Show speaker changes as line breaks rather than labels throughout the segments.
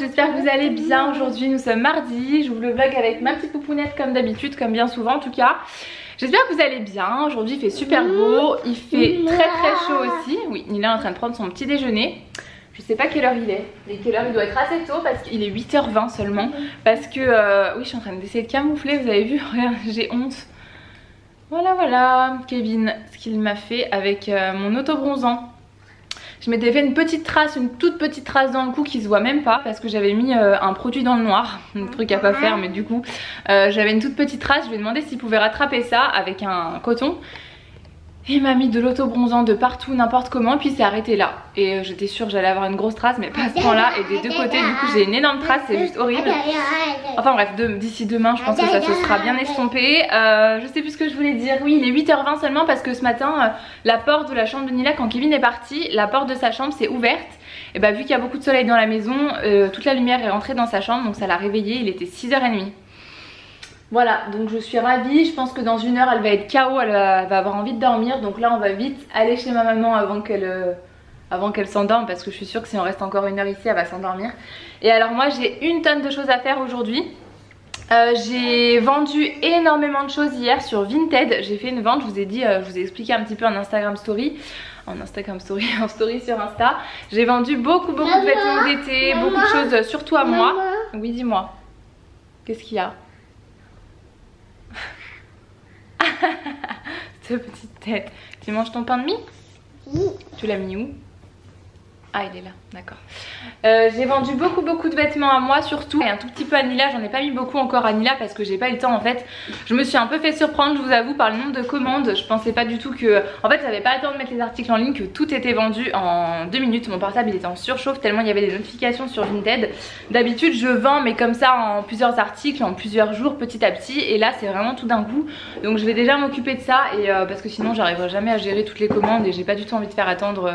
monde, j'espère que vous allez bien. Aujourd'hui nous sommes mardi, j'ouvre le vlog avec ma petite poupounette comme d'habitude, comme bien souvent en tout cas. J'espère que vous allez bien, aujourd'hui il fait super beau, il fait très chaud aussi. Oui, il est en train de prendre son petit déjeuner. Je sais pas quelle heure il est, mais quelle heure il doit être assez tôt parce qu'il est 8h20 seulement. Parce que, oui je suis en train d'essayer de camoufler, vous avez vu, regarde j'ai honte. Voilà, Kevin, ce qu'il m'a fait avec mon auto-bronzant. Je m'étais fait une petite trace, une toute petite trace dans le cou qui se voit même pas parce que j'avais mis un produit dans le noir, un truc à pas faire mais du coup j'avais une toute petite trace. Je lui ai demandé s'il pouvait rattraper ça avec un coton. Et il m'a mis de l'auto-bronzant de partout, n'importe comment, puis c'est arrêté là. Et j'étais sûre que j'allais avoir une grosse trace, mais pas à ce point là. Et des deux côtés, du coup j'ai une énorme trace, c'est juste horrible. Enfin bref, d'ici demain je pense que ça se sera bien estompé. Je sais plus ce que je voulais dire. Oui, il est 8h20 seulement parce que ce matin la porte de la chambre de Nila, quand Kevin est parti, la porte de sa chambre s'est ouverte. Et bah vu qu'il y a beaucoup de soleil dans la maison, toute la lumière est rentrée dans sa chambre, donc ça l'a réveillée, il était 6h30. Voilà, donc je suis ravie, je pense que dans une heure elle va être KO, elle va avoir envie de dormir. Donc là on va vite aller chez ma maman avant qu'elle s'endorme, parce que je suis sûre que si on reste encore une heure ici elle va s'endormir. Et alors moi j'ai une tonne de choses à faire aujourd'hui. J'ai vendu énormément de choses hier sur Vinted. J'ai fait une vente, je vous ai dit, je vous ai expliqué un petit peu en Instagram story. En story sur Insta. J'ai vendu beaucoup de vêtements d'été, beaucoup de choses surtout à moi. Oui, dis-moi, qu'est-ce qu'il y a? Cette petite tête. Tu manges ton pain de mie? Oui. Tu l'as mis où? Ah, il est là, d'accord. J'ai vendu beaucoup de vêtements à moi surtout. Et un tout petit peu à Nila, j'en ai pas mis beaucoup encore à Nila parce que j'ai pas eu le temps en fait. Je me suis un peu fait surprendre, je vous avoue, par le nombre de commandes. Je pensais pas du tout que... En fait j'avais pas le temps de mettre les articles en ligne, que tout était vendu en 2 minutes. Mon portable il était en surchauffe tellement il y avait des notifications sur Vinted. D'habitude je vends mais comme ça en plusieurs articles, en plusieurs jours petit à petit. Et là c'est vraiment tout d'un coup. Donc je vais déjà m'occuper de ça et parce que sinon j'arriverai jamais à gérer toutes les commandes. Et j'ai pas du tout envie de faire attendre...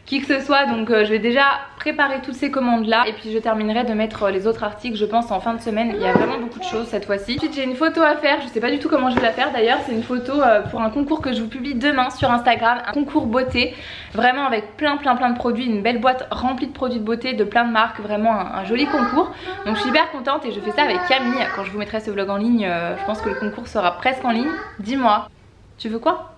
qui que ce soit, donc je vais déjà préparer toutes ces commandes là et puis je terminerai de mettre les autres articles je pense en fin de semaine. Il y a vraiment beaucoup de choses cette fois-ci. Ensuite j'ai une photo à faire, je sais pas du tout comment je vais la faire d'ailleurs. C'est une photo pour un concours que je vous publie demain sur Instagram, un concours beauté, vraiment avec plein de produits, une belle boîte remplie de produits de beauté de plein de marques, vraiment un joli concours. Donc je suis hyper contente et je fais ça avec Camille. Quand je vous mettrai ce vlog en ligne, je pense que le concours sera presque en ligne. Dis-moi, tu veux quoi?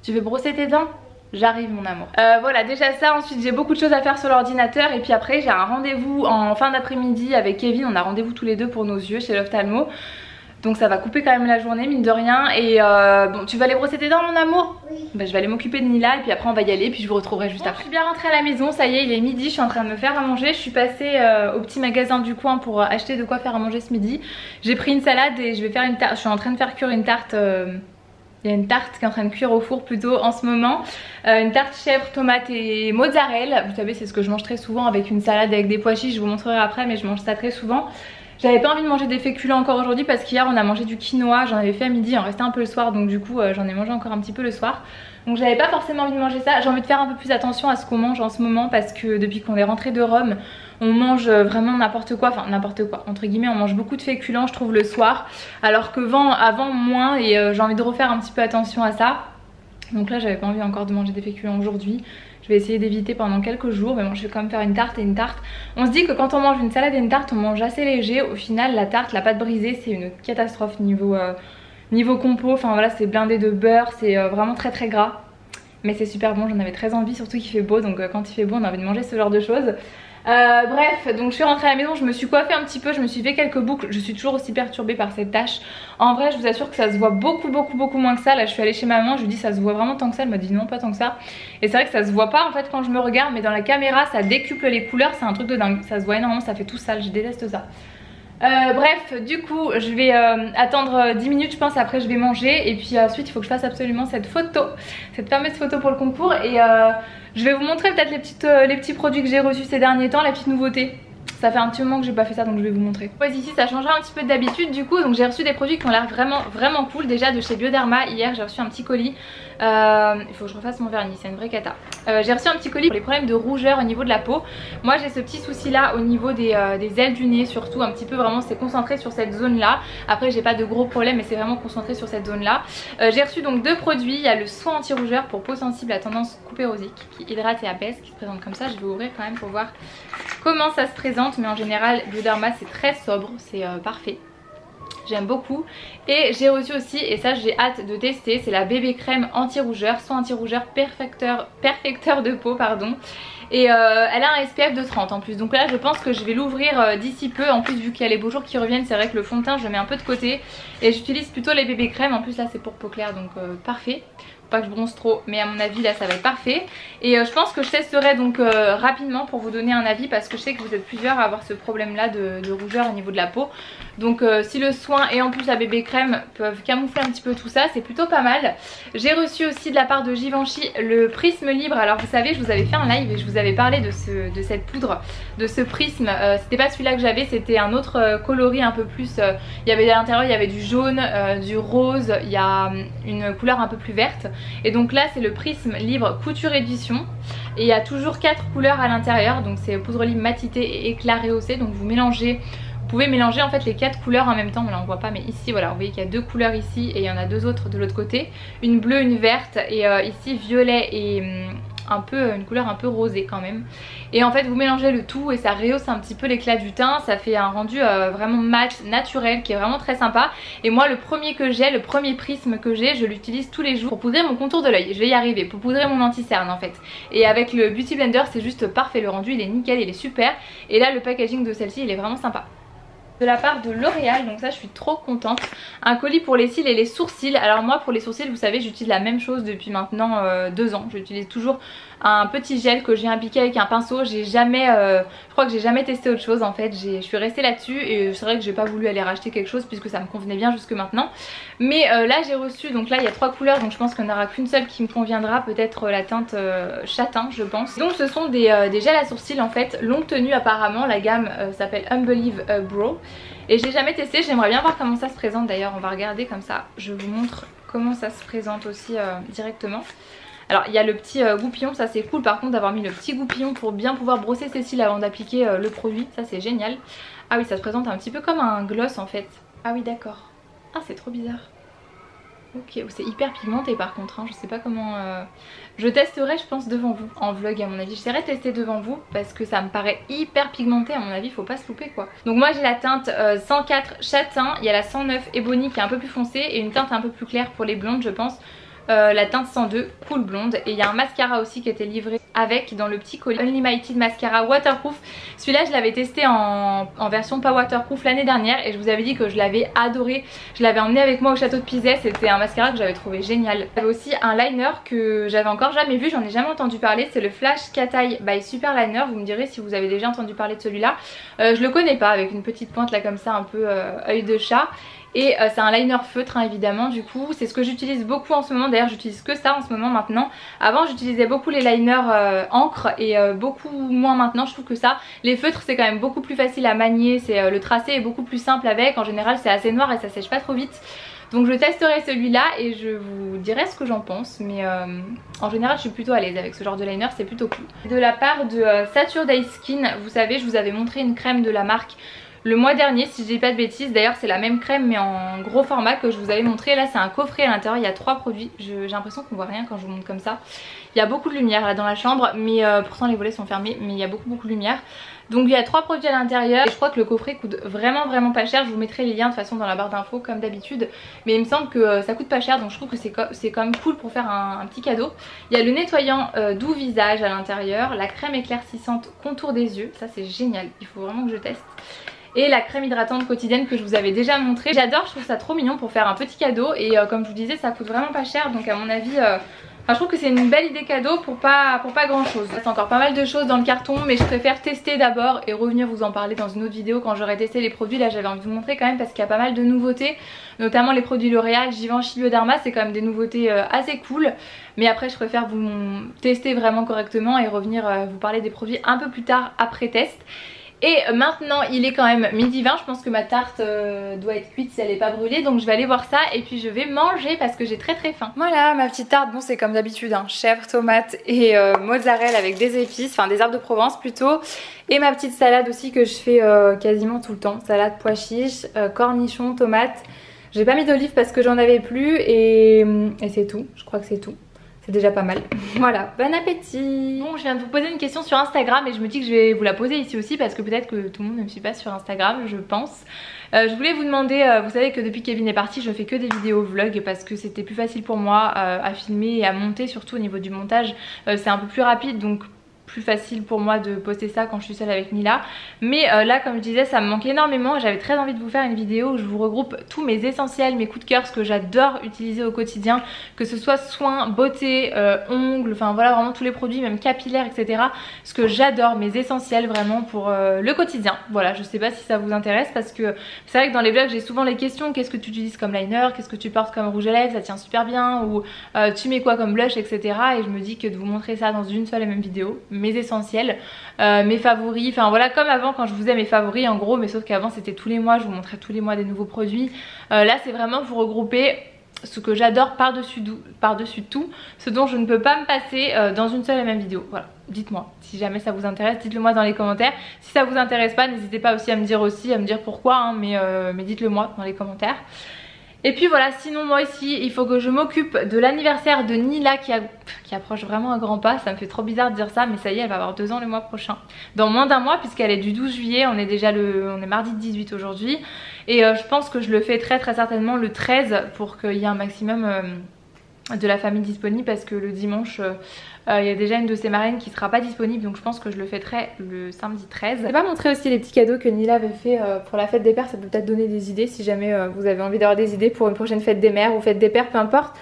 Tu veux brosser tes dents? J'arrive mon amour. Voilà déjà ça, ensuite j'ai beaucoup de choses à faire sur l'ordinateur. Et puis après j'ai un rendez-vous en fin d'après-midi avec Kevin. On a rendez-vous tous les deux pour nos yeux chez l'ophtalmo. Donc ça va couper quand même la journée mine de rien. Et bon, tu vas aller brosser tes dents mon amour? Oui. Bah, je vais aller m'occuper de Nila et puis après on va y aller. Puis je vous retrouverai juste après. Je suis bien rentrée à la maison, ça y est il est midi. Je suis en train de me faire à manger. Je suis passée au petit magasin du coin pour acheter de quoi faire à manger ce midi. J'ai pris une salade et je vais faire une tarte. Je suis en train de faire cuire une tarte... Il y a une tarte qui est en train de cuire au four plutôt en ce moment. Une tarte chèvre, tomate et mozzarella. Vous savez c'est ce que je mange très souvent avec une salade avec des pois chiches. Je vous montrerai après mais je mange ça très souvent. J'avais pas envie de manger des féculents encore aujourd'hui parce qu'hier on a mangé du quinoa. J'en avais fait à midi, il en restait un peu le soir. Donc du coup j'en ai mangé encore un petit peu le soir. Donc j'avais pas forcément envie de manger ça. J'ai envie de faire un peu plus attention à ce qu'on mange en ce moment parce que depuis qu'on est rentré de Rome, on mange vraiment n'importe quoi, enfin n'importe quoi, entre guillemets, on mange beaucoup de féculents je trouve le soir. Alors que avant moins et j'ai envie de refaire un petit peu attention à ça. Donc là j'avais pas envie encore de manger des féculents aujourd'hui. Je vais essayer d'éviter pendant quelques jours, mais bon je vais quand même faire une tarte et une tarte. On se dit que quand on mange une salade et une tarte on mange assez léger. Au final la tarte, la pâte brisée c'est une catastrophe niveau compo. Enfin voilà c'est blindé de beurre, c'est vraiment très gras. Mais c'est super bon, j'en avais très envie, surtout qu'il fait beau. Donc quand il fait beau on a envie de manger ce genre de choses. Bref, donc je suis rentrée à la maison, je me suis coiffée un petit peu, je me suis fait quelques boucles. Je suis toujours aussi perturbée par cette tâche. En vrai je vous assure que ça se voit beaucoup moins que ça. Là je suis allée chez maman, je lui dis ça se voit vraiment tant que ça. Elle m'a dit non pas tant que ça. Et c'est vrai que ça se voit pas en fait quand je me regarde, mais dans la caméra ça décuple les couleurs. C'est un truc de dingue, ça se voit énormément, ça fait tout sale, je déteste ça. Bref, du coup je vais attendre 10 minutes je pense, après je vais manger. Et puis ensuite il faut que je fasse absolument cette photo, cette fameuse photo pour le concours. Et je vais vous montrer peut-être les petits produits que j'ai reçus ces derniers temps, la petite nouveauté. Ça fait un petit moment que j'ai pas fait ça donc je vais vous montrer. Ici ça changera un petit peu d'habitude du coup. Donc j'ai reçu des produits qui ont l'air vraiment cool. Déjà de chez Bioderma, hier j'ai reçu un petit colis. Il faut que je refasse mon vernis, c'est une vraie cata. J'ai reçu un petit colis pour les problèmes de rougeur au niveau de la peau. Moi j'ai ce petit souci là au niveau des ailes du nez surtout. Un petit peu vraiment c'est concentré sur cette zone là. Après j'ai pas de gros problèmes mais c'est vraiment concentré sur cette zone là. J'ai reçu donc 2 produits. Il y a le soin anti-rougeur pour peau sensible à tendance coupérosique qui hydrate et apaise, qui se présente comme ça. Je vais ouvrir quand même pour voir comment ça se présente. Mais en général Bioderma c'est très sobre, c'est parfait. J'aime beaucoup. Et j'ai reçu aussi, et ça j'ai hâte de tester, c'est la bébé crème anti-rougeur, soin anti-rougeur perfecteur de peau pardon. Et elle a un SPF de 30 en plus. Donc là je pense que je vais l'ouvrir d'ici peu. En plus vu qu'il y a les beaux jours qui reviennent, c'est vrai que le fond de teint je le mets un peu de côté. Et j'utilise plutôt les bébé crèmes. En plus là c'est pour peau claire donc parfait. Pas que je bronze trop mais à mon avis là ça va être parfait. Et je pense que je testerai donc rapidement pour vous donner un avis, parce que je sais que vous êtes plusieurs à avoir ce problème là de rougeur au niveau de la peau. Donc si le soin et en plus la bébé crème peuvent camoufler un petit peu tout ça, c'est plutôt pas mal. J'ai reçu aussi de la part de Givenchy le prisme libre. Alors vous savez je vous avais fait un live et je vous avais parlé de cette poudre, de ce prisme. C'était pas celui là que j'avais, c'était un autre coloris un peu plus. Il y avait à l'intérieur il y avait du jaune, du rose, il y a une couleur un peu plus verte. Et donc là c'est le prisme libre couture édition. Et il y a toujours 4 couleurs à l'intérieur. Donc c'est poudre libre matité et éclat rehaussé. Donc vous mélangez, vous pouvez mélanger en fait les 4 couleurs en même temps. Là on voit pas mais ici voilà, vous voyez qu'il y a 2 couleurs ici et il y en a 2 autres de l'autre côté. Une bleue, une verte et ici violet et une couleur un peu rosée quand même. Et en fait vous mélangez le tout et ça rehausse un petit peu l'éclat du teint. Ça fait un rendu vraiment mat, naturel, qui est vraiment très sympa. Et moi le premier que j'ai, le premier prisme que j'ai, je l'utilise tous les jours pour poudrer mon contour de l'œil. Je vais y arriver, pour poudrer mon anti-cerne en fait. Et avec le Beauty Blender c'est juste parfait, le rendu il est nickel, il est super. Et là le packaging de celle-ci il est vraiment sympa. De la part de L'Oréal, donc ça je suis trop contente. Un colis pour les cils et les sourcils. Alors moi pour les sourcils vous savez j'utilise la même chose depuis maintenant 2 ans. J'utilise toujours un petit gel que j'ai imbiqué avec un pinceau. J'ai jamais, je crois que j'ai jamais testé autre chose en fait. Je suis restée là-dessus et c'est vrai que j'ai pas voulu aller racheter quelque chose puisque ça me convenait bien jusque maintenant. Mais là j'ai reçu, donc là il y a 3 couleurs donc je pense qu'il n'y en aura qu'une seule qui me conviendra. Peut-être la teinte châtain je pense. Donc ce sont des gels à sourcils en fait, longue tenue apparemment. La gamme s'appelle Unbelieve Brow. Et j'ai jamais testé, j'aimerais bien voir comment ça se présente d'ailleurs. On va regarder comme ça, je vous montre comment ça se présente aussi directement. Alors il y a le petit goupillon, ça c'est cool par contre d'avoir mis le petit goupillon pour bien pouvoir brosser ses cils avant d'appliquer le produit, ça c'est génial. Ah oui ça se présente un petit peu comme un gloss en fait. Ah oui d'accord, ah c'est trop bizarre. Ok, c'est hyper pigmenté par contre, hein. Je sais pas comment... Je testerai je pense devant vous, en vlog à mon avis. J'essaierai de tester devant vous parce que ça me paraît hyper pigmenté à mon avis, faut pas se louper quoi. Donc moi j'ai la teinte 104 châtain, il y a la 109 ébony qui est un peu plus foncée et une teinte un peu plus claire pour les blondes je pense. La teinte 102 cool blonde, et il y a un mascara aussi qui était livré avec dans le petit colis Unlimited mascara waterproof. Celui-là je l'avais testé en version pas waterproof l'année dernière et je vous avais dit que je l'avais adoré. Je l'avais emmené avec moi au château de Pizet, c'était un mascara que j'avais trouvé génial. J'avais aussi un liner que j'avais encore jamais vu, j'en ai jamais entendu parler, c'est le Flash Cat Eye by Super Liner. Vous me direz si vous avez déjà entendu parler de celui-là. Je le connais pas, avec une petite pointe là comme ça un peu œil de chat. Et c'est un liner feutre hein, évidemment, du coup c'est ce que j'utilise beaucoup en ce moment. D'ailleurs j'utilise que ça en ce moment maintenant. Avant j'utilisais beaucoup les liners encre et beaucoup moins maintenant. Je trouve que ça, les feutres c'est quand même beaucoup plus facile à manier, le tracé est beaucoup plus simple avec. En général c'est assez noir et ça sèche pas trop vite. Donc je testerai celui-là et je vous dirai ce que j'en pense. Mais en général je suis plutôt à l'aise avec ce genre de liner, c'est plutôt cool. De la part de Saturday Skin, vous savez je vous avais montré une crème de la marque le mois dernier si je dis pas de bêtises. D'ailleurs c'est la même crème mais en gros format que je vous avais montré. Là c'est un coffret à l'intérieur, il y a 3 produits. J'ai l'impression qu'on voit rien quand je vous montre comme ça. Il y a beaucoup de lumière là dans la chambre mais pourtant les volets sont fermés, mais il y a beaucoup de lumière. Donc il y a 3 produits à l'intérieur et je crois que le coffret coûte vraiment pas cher. Je vous mettrai les liens de toute façon dans la barre d'infos comme d'habitude. Mais il me semble que ça coûte pas cher, donc je trouve que c'est quand même cool pour faire un petit cadeau. Il y a le nettoyant doux visage à l'intérieur, la crème éclaircissante contour des yeux, ça c'est génial, il faut vraiment que je teste. Et la crème hydratante quotidienne que je vous avais déjà montré. J'adore, je trouve ça trop mignon pour faire un petit cadeau. Et comme je vous disais ça coûte vraiment pas cher, donc à mon avis je trouve que c'est une belle idée cadeau pour pas grand chose. Il reste encore pas mal de choses dans le carton mais je préfère tester d'abord et revenir vous en parler dans une autre vidéo quand j'aurai testé les produits. Là j'avais envie de vous montrer quand même parce qu'il y a pas mal de nouveautés, notamment les produits L'Oréal, Givenchy, Bioderma, c'est quand même des nouveautés assez cool. Mais après je préfère vous tester vraiment correctement et revenir vous parler des produits un peu plus tard après test. Et maintenant il est quand même midi 20, je pense que ma tarte doit être cuite si elle n'est pas brûlée. Donc je vais aller voir ça et puis je vais manger parce que j'ai très faim. Voilà ma petite tarte, bon c'est comme d'habitude hein, chèvre, tomate et mozzarella avec des épices, enfin des herbes de Provence plutôt. Et ma petite salade aussi que je fais quasiment tout le temps, salade pois chiches, cornichons, tomates. J'ai pas mis d'olive parce que j'en avais plus et c'est tout, je crois que c'est tout. C'est déjà pas mal. Voilà, bon appétit. Bon, je viens de vous poser une question sur Instagram et je me dis que je vais vous la poser ici aussi parce que peut-être que tout le monde ne me suit pas sur Instagram, je pense. Je voulais vous demander, vous savez que depuis Kevin est parti, je fais que des vidéos vlog parce que c'était plus facile pour moi à filmer et à monter, surtout au niveau du montage. C'est un peu plus rapide donc plus facile pour moi de poster ça quand je suis seule avec Nila. Mais là comme je disais ça me manque énormément. J'avais très envie de vous faire une vidéo où je vous regroupe tous mes essentiels, mes coups de cœur, ce que j'adore utiliser au quotidien, que ce soit soins, beauté, ongles, enfin voilà vraiment tous les produits, même capillaires etc. Ce que j'adore, mes essentiels vraiment pour le quotidien. Voilà, je sais pas si ça vous intéresse parce que c'est vrai que dans les vlogs j'ai souvent les questions, qu'est-ce que tu utilises comme liner, qu'est-ce que tu portes comme rouge à lèvres, ça tient super bien, ou tu mets quoi comme blush etc. Et je me dis que de vous montrer ça dans une seule et même vidéo, mes essentiels, mes favoris, enfin voilà comme avant quand je vous faisais mes favoris en gros, mais sauf qu'avant c'était tous les mois, je vous montrais tous les mois des nouveaux produits. Là c'est vraiment vous regrouper ce que j'adore par-dessus tout, ce dont je ne peux pas me passer dans une seule et même vidéo. Voilà, dites-moi si jamais ça vous intéresse, dites-le moi dans les commentaires. Si ça vous intéresse pas, n'hésitez pas aussi à me dire pourquoi hein, mais dites-le moi dans les commentaires. Et puis voilà, sinon moi ici il faut que je m'occupe de l'anniversaire de Nila qui approche vraiment à grands pas. Ça me fait trop bizarre de dire ça mais ça y est, elle va avoir 2 ans le mois prochain. Dans moins d'un mois puisqu'elle est du 12 juillet, on est mardi 18 aujourd'hui. Et je pense que je le fais très certainement le 13 pour qu'il y ait un maximum de la famille disponible parce que le dimanche il y a déjà une de ses marraines qui sera pas disponible, donc je pense que je le fêterai le samedi 13. Je vais pas montrer aussi les petits cadeaux que Nila avait fait pour la fête des pères, ça peut peut-être donner des idées si jamais vous avez envie d'avoir des idées pour une prochaine fête des mères ou fête des pères, peu importe.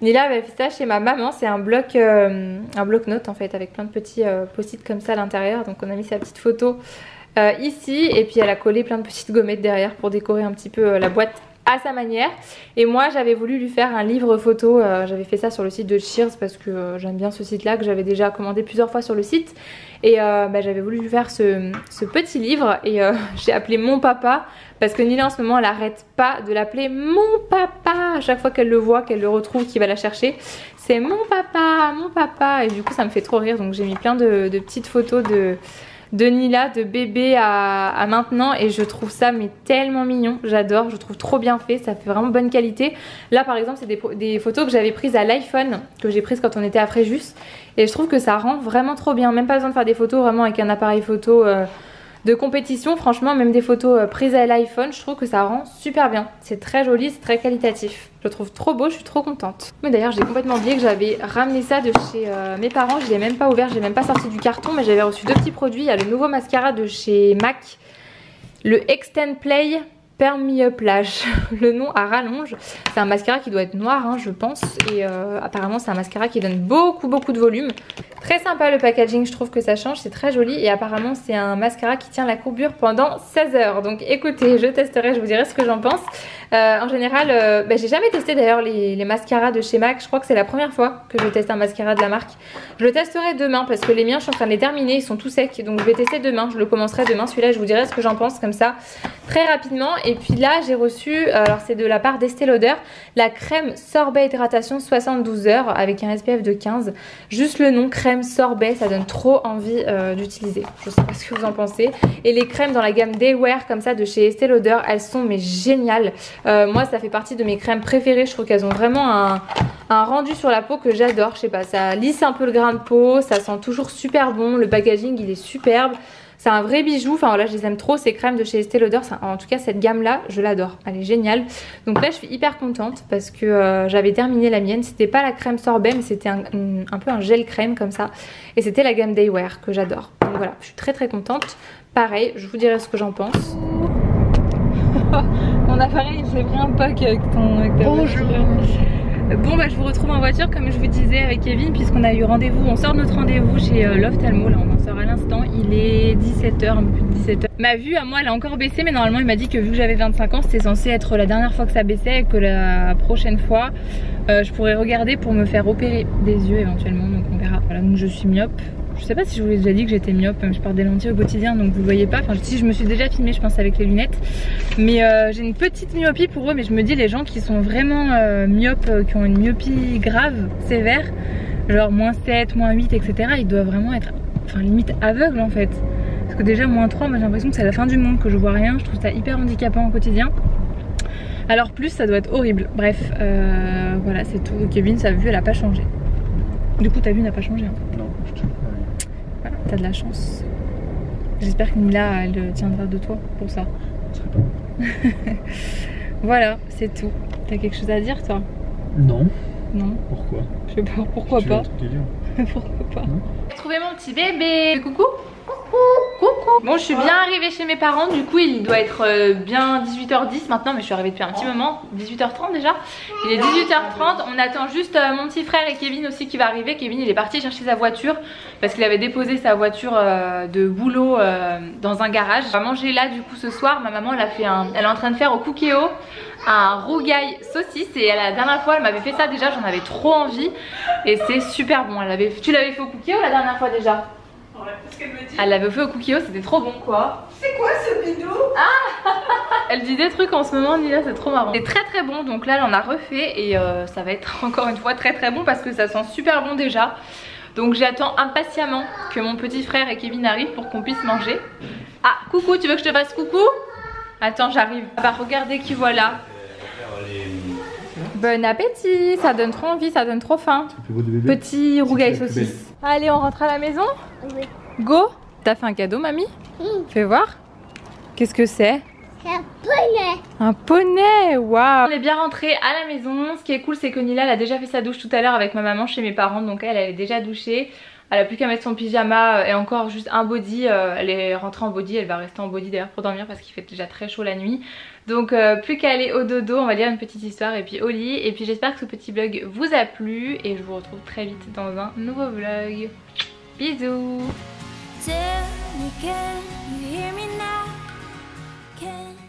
Nila avait fait ça chez ma maman, c'est un bloc-notes en fait avec plein de petits post-it comme ça à l'intérieur, donc on a mis sa petite photo ici et puis elle a collé plein de petites gommettes derrière pour décorer un petit peu la boîte à sa manière. Et moi j'avais voulu lui faire un livre photo, j'avais fait ça sur le site de Cheers parce que j'aime bien ce site là, que j'avais déjà commandé plusieurs fois sur le site. Et j'avais voulu lui faire ce petit livre et j'ai appelé mon papa parce que Nila en ce moment elle arrête pas de l'appeler mon papa à chaque fois qu'elle le voit, qu'elle le retrouve, qu'il va la chercher. C'est mon papa et du coup ça me fait trop rire, donc j'ai mis plein de petites photos de Nila, de bébé à maintenant, et je trouve ça mais tellement mignon, j'adore, je trouve trop bien fait, ça fait vraiment bonne qualité. Là par exemple c'est des photos que j'avais prises à l'iPhone, que j'ai prises quand on était à Fréjus, et je trouve que ça rend vraiment trop bien, même pas besoin de faire des photos vraiment avec un appareil photo de compétition, franchement même des photos prises à l'iPhone, je trouve que ça rend super bien, c'est très joli, c'est très qualitatif. Je le trouve trop beau, je suis trop contente. Mais d'ailleurs j'ai complètement oublié que j'avais ramené ça de chez mes parents, je l'ai même pas ouvert, je l'ai même pas sorti du carton, mais j'avais reçu 2 petits produits. Il y a le nouveau mascara de chez MAC, le Extend Play Perm Me Up Lash, le nom à rallonge. C'est un mascara qui doit être noir hein, je pense, et apparemment c'est un mascara qui donne beaucoup de volume. Très sympa le packaging, je trouve que ça change, c'est très joli, et apparemment c'est un mascara qui tient la courbure pendant 16 heures. Donc écoutez, je testerai, je vous dirai ce que j'en pense. En général, j'ai jamais testé d'ailleurs les mascaras de chez MAC, je crois que c'est la première fois que je teste un mascara de la marque. Je le testerai demain parce que les miens je suis en train de les terminer, ils sont tout secs, donc je vais tester demain, je le commencerai demain celui-là, je vous dirai ce que j'en pense comme ça très rapidement. Et puis là j'ai reçu, alors c'est de la part d'Estée Lauder, la crème sorbet hydratation 72 heures avec un SPF de 15. Juste le nom crème sorbet, ça donne trop envie d'utiliser. Je sais pas ce que vous en pensez. Et les crèmes dans la gamme Day Wear comme ça de chez Estée Lauder, elles sont mais géniales. Moi ça fait partie de mes crèmes préférées, je trouve qu'elles ont vraiment un rendu sur la peau que j'adore. Je sais pas, ça lisse un peu le grain de peau, ça sent toujours super bon, le packaging il est superbe. C'est un vrai bijou, enfin voilà, je les aime trop ces crèmes de chez Estée Lauder, en tout cas cette gamme là je l'adore, elle est géniale. Donc là je suis hyper contente parce que j'avais terminé la mienne, c'était pas la crème sorbet mais c'était un peu un gel crème comme ça, et c'était la gamme Day Wear que j'adore. Donc voilà, je suis très contente. Pareil, je vous dirai ce que j'en pense. Mon appareil il s'est pris un pack avec ta voiture. Bon bah je vous retrouve en voiture comme je vous disais avec Kevin, puisqu'on a eu rendez-vous, on sort de notre rendez-vous chez L'Ophtalmo, là on en sort à l'instant, il est 17h, un peu plus de 17h. Ma vue à moi elle a encore baissé, mais normalement il m'a dit que vu que j'avais 25 ans c'était censé être la dernière fois que ça baissait, et que la prochaine fois je pourrais regarder pour me faire opérer des yeux éventuellement, donc on verra. Voilà, donc je suis myope, Je sais pas si je vous ai déjà dit que j'étais myope, je porte des lentilles au quotidien donc vous le voyez pas. Enfin si, je me suis déjà filmée je pense avec les lunettes. Mais j'ai une petite myopie pour eux, mais je me dis les gens qui sont vraiment myopes, qui ont une myopie grave, sévère, genre -7, -8 etc. ils doivent vraiment être enfin limite aveugles en fait. Parce que déjà -3, moi j'ai l'impression que c'est la fin du monde, que je vois rien, je trouve ça hyper handicapant au quotidien. Alors plus ça doit être horrible. Bref, voilà c'est tout. Kevin sa vue elle a pas changé. Du coup ta vue n'a pas changé en fait.
Non, je te crois.
Voilà, t'as de la chance. J'espère que Mila elle tiendra de toi pour ça.
Ce serait pas.
Voilà, c'est tout. T'as quelque chose à dire toi?
Non.
Non.
Pourquoi?
Je sais pas, pourquoi
tu
pas?
as un truc à dire?
Pourquoi pas?
Non.
J'ai trouvé mon petit bébé. Coucou. Coucou. Bon, je suis bien arrivée chez mes parents. Du coup, il doit être bien 18h10 maintenant, mais je suis arrivée depuis un petit moment. 18h30 déjà. Il est 18h30. On attend juste mon petit frère et Kevin aussi qui va arriver. Kevin, il est parti chercher sa voiture parce qu'il avait déposé sa voiture de boulot dans un garage. On va manger là du coup ce soir. Ma maman, elle est en train de faire au Cookéo un rougail saucisse et la dernière fois elle m'avait fait ça déjà, j'en avais trop envie et c'est super bon. Tu l'avais fait au Cookéo la dernière fois déjà?
Ouais, c'est ce qu'elle me dit.
Elle l'avait fait au Cookéo, c'était trop bon quoi.
C'est quoi ce bidou?
Elle dit des trucs en ce moment Nila, c'est trop marrant. C'est très très bon, donc là elle en a refait et ça va être encore une fois très très bon parce que ça sent super bon déjà. Donc j'attends impatiemment que mon petit frère et Kevin arrivent pour qu'on puisse manger. Ah coucou, tu veux que je te fasse coucou? Attends j'arrive. Bah regardez qui voilà. Bon appétit, ça donne trop envie, ça donne trop faim. Petit rougail saucisse. Allez on rentre à la maison?
Oui.
Go. T'as fait un cadeau mamie? Fais voir. Qu'est-ce que c'est?
Un poney.
Un poney, waouh. On est bien rentré à la maison. Ce qui est cool c'est que Nila elle a déjà fait sa douche tout à l'heure avec ma maman chez mes parents. Donc elle est déjà douchée. Elle a plus qu'à mettre son pyjama et encore juste un body. Elle est rentrée en body, elle va rester en body d'ailleurs pour dormir parce qu'il fait déjà très chaud la nuit. Donc plus qu'à aller au dodo, on va lire une petite histoire et puis au lit. Et puis j'espère que ce petit vlog vous a plu et je vous retrouve très vite dans un nouveau vlog. Bisous.
Tell me, can you hear me now? Can